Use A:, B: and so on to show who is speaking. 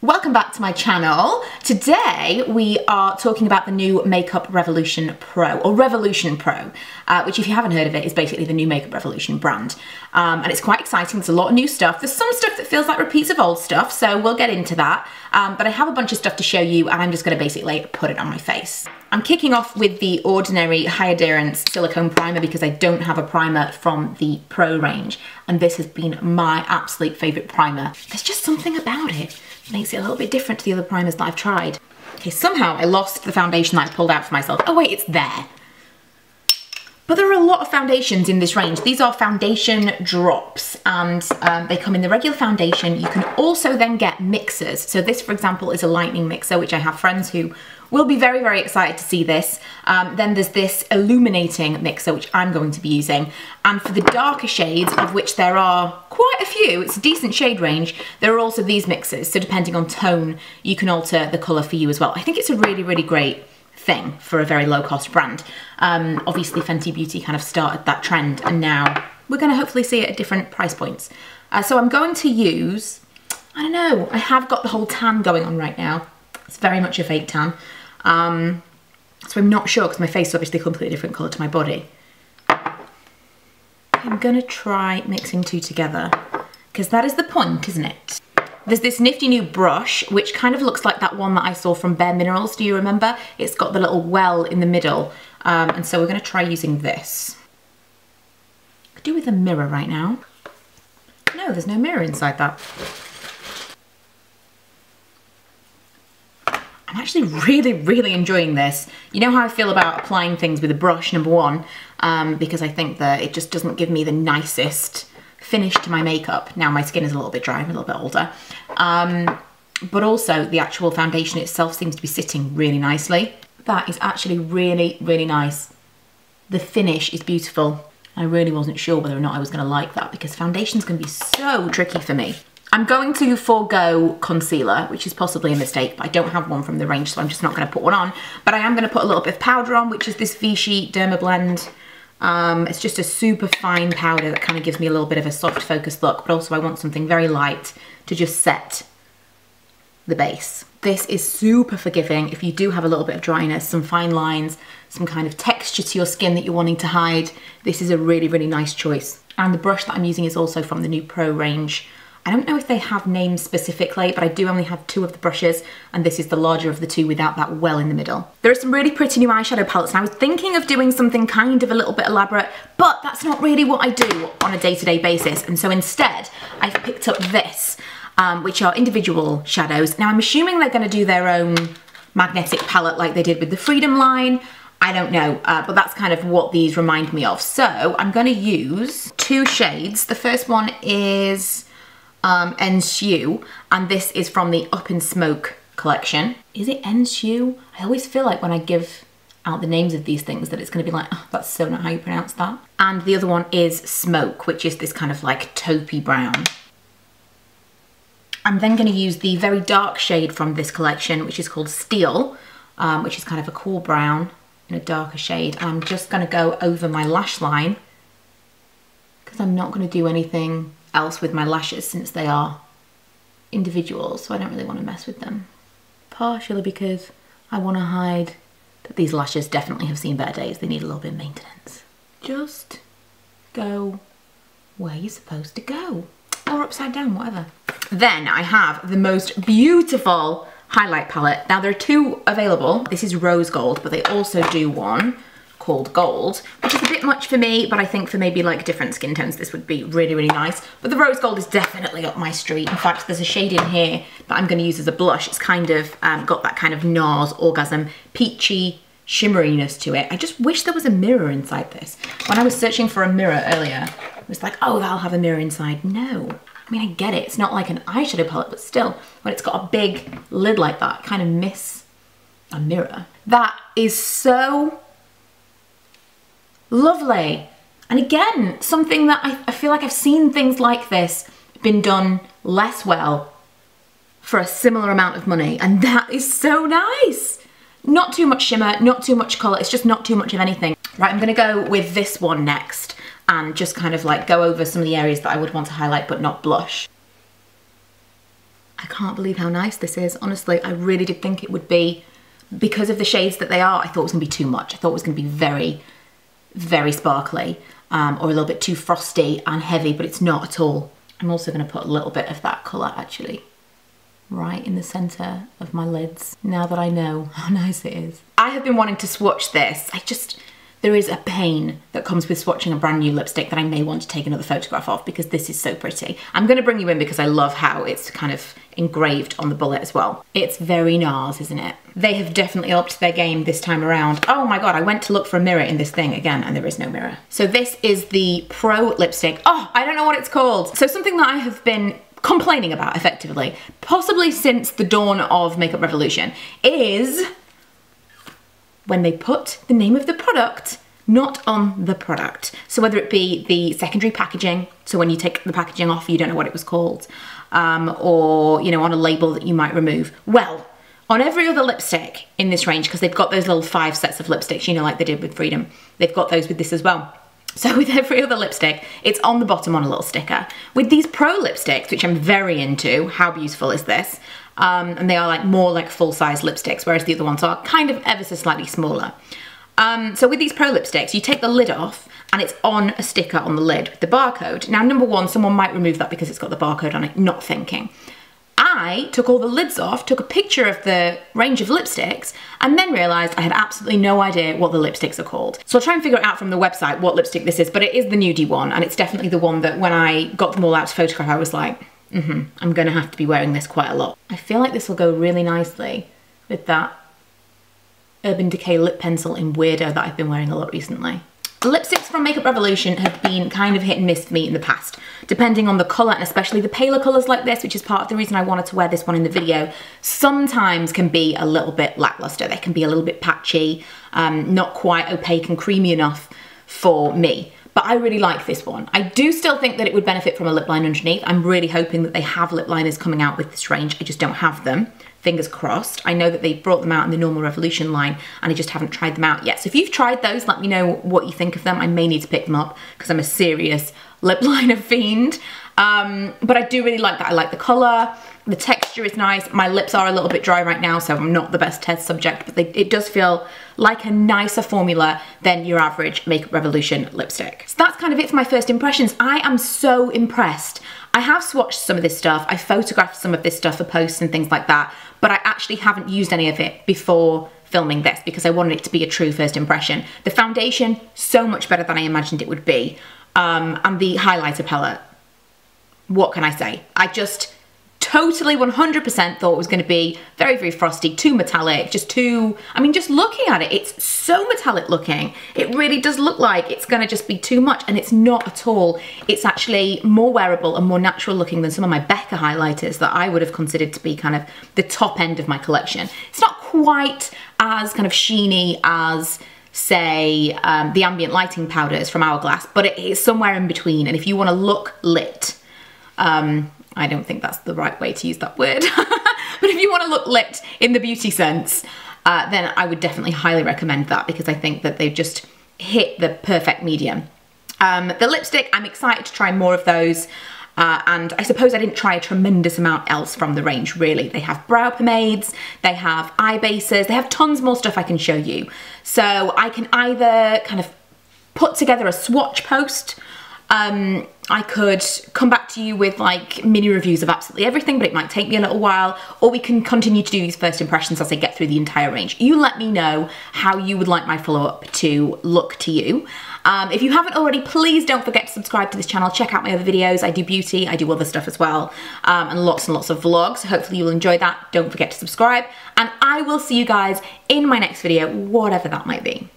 A: Welcome back to my channel. Today we are talking about the new Makeup Revolution Pro, or Revolution Pro, which if you haven't heard of it is basically the new Makeup Revolution brand. And it's quite exciting. There's a lot of new stuff. There's some stuff that feels like repeats of old stuff, so we'll get into that. But I have a bunch of stuff to show you and I'm just going to basically put it on my face. I'm kicking off with the Ordinary High Adherence Silicone Primer because I don't have a primer from the Pro range. And this has been my absolute favourite primer. There's just something about it. Makes it a little bit different to the other primers that I've tried. Okay, somehow I lost the foundation that I pulled out for myself. Oh wait, it's there. But there are a lot of foundations in this range. These are foundation drops and they come in the regular foundation. You can also then get mixers. So this, for example, is a lightning mixer, which I have friends who will be very, very excited to see this. Then there's this illuminating mixer, which I'm going to be using. And for the darker shades, of which there are quite a few, it's a decent shade range, there are also these mixers. So depending on tone, you can alter the colour for you as well. I think it's a really, really great thing for a very low cost brand. Obviously Fenty Beauty kind of started that trend and now we're going to hopefully see it at different price points. So I'm going to use, I don't know, I have got the whole tan going on right now. It's very much a fake tan. So I'm not sure because my face is obviously a completely different colour to my body. I'm going to try mixing two together because that is the point, isn't it? There's this nifty new brush which kind of looks like that one that I saw from Bare Minerals, do you remember? It's got the little well in the middle and so we're going to try using this. I could do with a mirror right now. No, there's no mirror inside that. I'm actually really, really enjoying this. You know how I feel about applying things with a brush, number one, because I think that it just doesn't give me the nicest finish to my makeup. Now my skin is a little bit dry, I'm a little bit older. But also the actual foundation itself seems to be sitting really nicely. That is actually really, really nice. The finish is beautiful. I really wasn't sure whether or not I was gonna like that because foundations can be so tricky for me. I'm going to forego concealer, which is possibly a mistake, but I don't have one from the range, so I'm just not going to put one on. But I am going to put a little bit of powder on, which is this Vichy Derma Blend. It's just a super fine powder that kind of gives me a little bit of a soft focused look, but also I want something very light to just set the base. This is super forgiving if you do have a little bit of dryness, some fine lines, some kind of texture to your skin that you're wanting to hide. This is a really, really nice choice. And the brush that I'm using is also from the new Pro range. I don't know if they have names specifically, but I do only have two of the brushes, and this is the larger of the two without that well in the middle. There are some really pretty new eyeshadow palettes, and I was thinking of doing something kind of a little bit elaborate, but that's not really what I do on a day-to-day basis, and so instead, I've picked up this, which are individual shadows. Now, I'm assuming they're gonna do their own magnetic palette like they did with the Freedom line. I don't know, but that's kind of what these remind me of. So, I'm gonna use two shades. The first one is Ensue, and this is from the Up in Smoke collection. Is it Ensue? I always feel like when I give out the names of these things that it's going to be like, oh, that's so not how you pronounce that. And the other one is Smoke, which is this kind of like taupey brown. I'm then going to use the very dark shade from this collection, which is called Steel, which is kind of a cool brown in a darker shade. And I'm just going to go over my lash line because I'm not going to do anything else with my lashes since they are individuals, so I don't really want to mess with them. Partially because I want to hide that these lashes definitely have seen better days. They need a little bit of maintenance. Just go where you're supposed to go, or upside down, whatever. Then I have the most beautiful highlight palette. Now there are two available. This is Rose Gold, but they also do one called Gold, which is a bit much for me, but I think for maybe like different skin tones this would be really, really nice. But the Rose Gold is definitely up my street. In fact, there's a shade in here that I'm going to use as a blush. It's kind of got that kind of NARS Orgasm peachy shimmeriness to it. I just wish there was a mirror inside this. When I was searching for a mirror earlier, it was like, oh, that'll have a mirror inside. No. I mean, I get it. It's not like an eyeshadow palette, but still, when it's got a big lid like that, I kind of miss a mirror. That is so lovely. And again, something that I feel like I've seen things like this been done less well for a similar amount of money, and that is so nice. Not too much shimmer, not too much colour, it's just not too much of anything. Right, I'm gonna go with this one next and just kind of like go over some of the areas that I would want to highlight but not blush. I can't believe how nice this is. Honestly, I really did think it would be, because of the shades that they are, I thought it was gonna be too much. I thought it was gonna be very, very sparkly, or a little bit too frosty and heavy, but it's not at all. I'm also gonna put a little bit of that color actually right in the center of my lids, now that I know how nice it is. I have been wanting to swatch this. There is a pain that comes with swatching a brand new lipstick that I may want to take another photograph of, because this is so pretty. I'm gonna bring you in because I love how it's kind of engraved on the bullet as well. It's very NARS, isn't it? They have definitely upped their game this time around. Oh my God, I went to look for a mirror in this thing again and there is no mirror. So this is the Pro lipstick. Oh, I don't know what it's called. So something that I have been complaining about effectively, possibly since the dawn of Makeup Revolution, is when they put the name of the product not on the product. So whether it be the secondary packaging, so when you take the packaging off, you don't know what it was called, or, you know, on a label that you might remove. Well, on every other lipstick in this range, because they've got those little 5 sets of lipsticks, you know, like they did with Freedom, they've got those with this as well. So with every other lipstick, it's on the bottom on a little sticker. With these Pro lipsticks, which I'm very into, how beautiful is this? And they are like more like full-size lipsticks, whereas the other ones are kind of ever so slightly smaller. So with these Pro lipsticks, you take the lid off and it's on a sticker on the lid with the barcode. Now, number one, someone might remove that because it's got the barcode on it, not thinking. I took all the lids off, took a picture of the range of lipsticks, and then realized I had absolutely no idea what the lipsticks are called. So I'll try and figure it out from the website what lipstick this is, but it is the nudie one, and it's definitely the one that when I got them all out to photograph, I was like, I'm gonna have to be wearing this quite a lot. I feel like this will go really nicely with that Urban Decay lip pencil in Weirdo that I've been wearing a lot recently. The lipsticks from Makeup Revolution have been kind of hit and miss for me in the past, depending on the colour, and especially the paler colours like this, which is part of the reason I wanted to wear this one in the video, sometimes can be a little bit lackluster. They can be a little bit patchy, not quite opaque and creamy enough for me. But I really like this one. I do still think that it would benefit from a lip line underneath. I'm really hoping that they have lip liners coming out with this range. I just don't have them. Fingers crossed. I know that they've brought them out in the normal Revolution line and I just haven't tried them out yet. So if you've tried those, let me know what you think of them. I may need to pick them up because I'm a serious lip liner fiend. But I do really like that. I like the colour. The texture is nice. My lips are a little bit dry right now, so I'm not the best test subject, but it does feel like a nicer formula than your average Makeup Revolution lipstick. So that's kind of it for my first impressions. I am so impressed. I have swatched some of this stuff. I photographed some of this stuff for posts and things like that, but I actually haven't used any of it before filming this because I wanted it to be a true first impression. The foundation, so much better than I imagined it would be. And the highlighter palette, what can I say? I just totally 100% thought it was going to be very, very frosty, too metallic, just too, I mean, just looking at it, it's so metallic looking. It really does look like it's going to just be too much, and it's not at all. It's actually more wearable and more natural looking than some of my Becca highlighters that I would have considered to be kind of the top end of my collection. It's not quite as kind of sheeny as, say, the ambient lighting powders from Hourglass, but it is somewhere in between, and if you want to look lit, I don't think that's the right way to use that word, but if you want to look lit in the beauty sense, then I would definitely highly recommend that because I think that they've just hit the perfect medium. The lipstick, I'm excited to try more of those, and I suppose I didn't try a tremendous amount else from the range, really. They have brow pomades, they have eye bases, they have tons more stuff I can show you. So I can either kind of put together a swatch post. I could come back to you with like mini reviews of absolutely everything, but it might take me a little while, or we can continue to do these first impressions as I get through the entire range. You let me know how you would like my follow-up to look to you. If you haven't already, please don't forget to subscribe to this channel. Check out my other videos. I do beauty, I do other stuff as well, and lots of vlogs. Hopefully you'll enjoy that. Don't forget to subscribe, and I will see you guys in my next video, whatever that might be.